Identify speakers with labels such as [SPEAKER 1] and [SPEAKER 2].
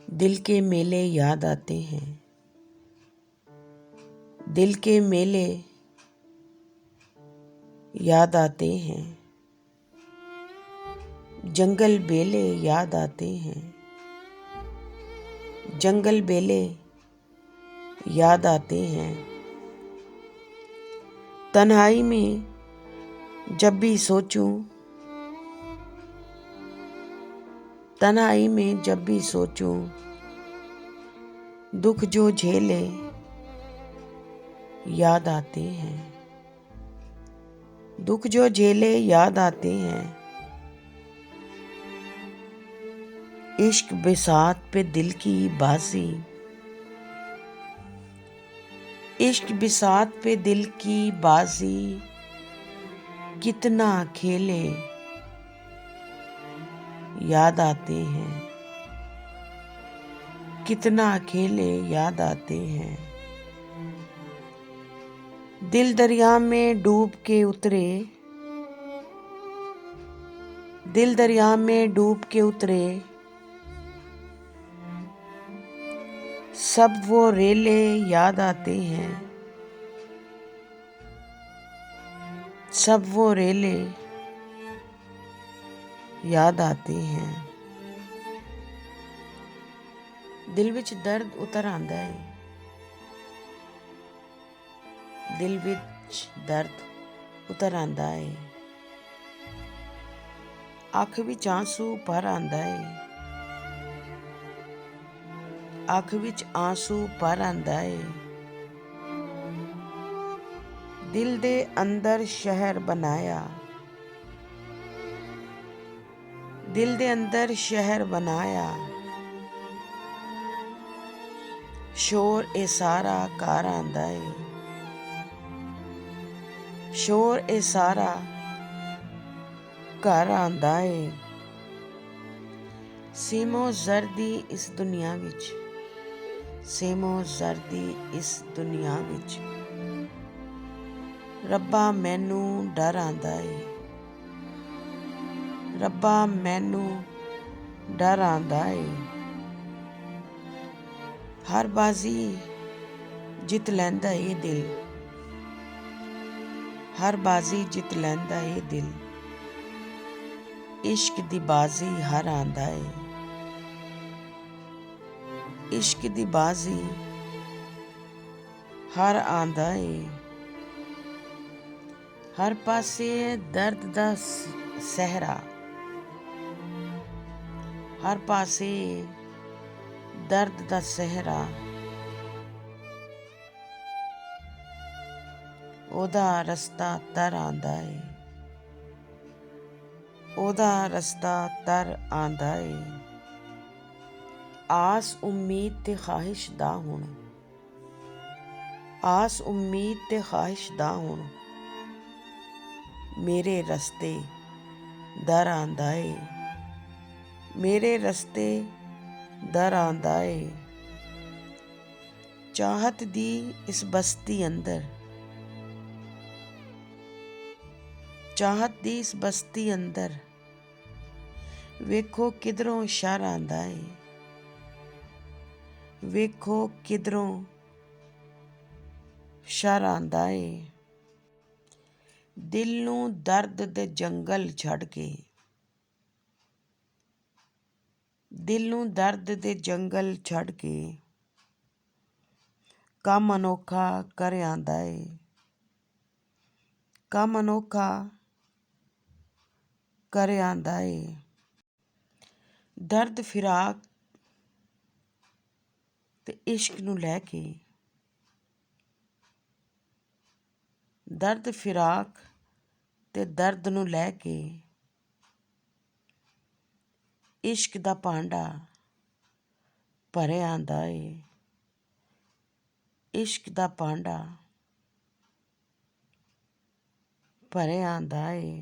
[SPEAKER 1] दिल के मेले याद आते हैं, दिल के मेले याद आते हैं, जंगल बेले याद आते हैं, जंगल बेले याद आते हैं। तन्हाई में जब भी सोचूं, तन्हाई में जब भी सोचूं, दुख जो झेले याद आते हैं, दुख जो झेले याद आते हैं। इश्क बिसात पे दिल की बाजी, इश्क बिसात पे दिल की बाजी, कितना खेले याद आते हैं, कितना खेले याद आते हैं। दिल दरिया में डूब के उतरे, दिल दरिया में डूब के उतरे, सब वो रेले याद आते हैं, सब वो रेले याद आते हैं। दिल विच दर्द उतर आंदा है, दिल विच दर्द उतर आंदा है, अख विच आंसू भर आंदा है, अख विच आंसू भर आंदा है। दिल दे अंदर शहर बनाया, दिल दे अंदर शहर बनाया, शोर ए सारा घर आंदा है, शोर ए सारा घर आंदा है। सेमो जर्दी इस दुनिया विच, सेमो जर्दी इस दुनिया विच, रब्बा मैनू डर आंदा है, रब्बा मैनू डर आंदा है। हर बाजी जित लैंदा ये दिल, हर बाजी जित लैंदा ये दिल, इश्क दी बाजी हर आंदा है, इश्क दी बाजी हर आंदा है। हर पासे दर्द दा सहरा, हर पासे दर्द दा सहरा, ओदा रस्ता तर आंदा है, ओदा रस्ता तर आंदा है। आस उम्मीद ते ख्वाहिश दा हुण, आस उम्मीद ते ख्वाहिश दा हुण, मेरे रस्ते दर आंदा है, मेरे रस्ते दर आंदा है। चाहत दी इस बस्ती अंदर, चाहत दी इस बस्ती अंदर, वेखो किधरों शर आंदा है, वेखो किधरों शर आंदा है। दिल नूं दर्द दे जंगल छड़ के, दिल नूं दर्द दे जंगल छड़ के, कम अनोखा कर आंदा है, कम अनोखा कर आंदा है। दर्द फिराक ते इश्क नूं लैके, दर्द फिराक ते दर्द नूं लैके, इश्क दा भांडा भरे आंदा है, इश्क दा भांडा भरे आंदा है।